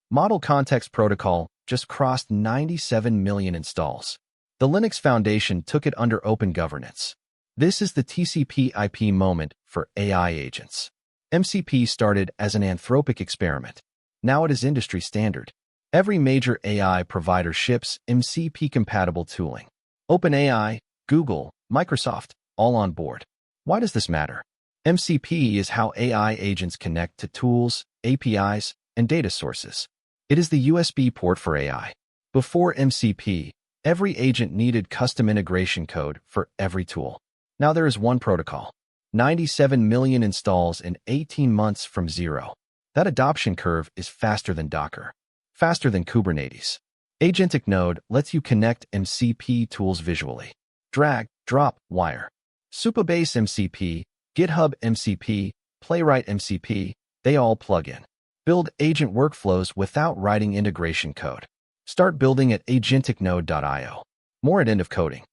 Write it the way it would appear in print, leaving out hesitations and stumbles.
Model Context Protocol just crossed 97 million installs. The Linux Foundation took it under open governance. This is the TCP/IP moment for AI agents. MCP started as an Anthropic experiment. Now it is industry standard. Every major AI provider ships MCP-compatible tooling. OpenAI, Google, Microsoft, all on board. Why does this matter? MCP is how AI agents connect to tools, APIs, and data sources. It is the USB port for AI. Before MCP, every agent needed custom integration code for every tool. Now there is one protocol. 97 million installs in 18 months from zero. That adoption curve is faster than Docker, faster than Kubernetes. AgenticNode lets you connect MCP tools visually. Drag, drop, wire. Supabase MCP, GitHub MCP, Playwright MCP, they all plug in. Build agent workflows without writing integration code. Start building at AgenticNode.io. More at End of Coding.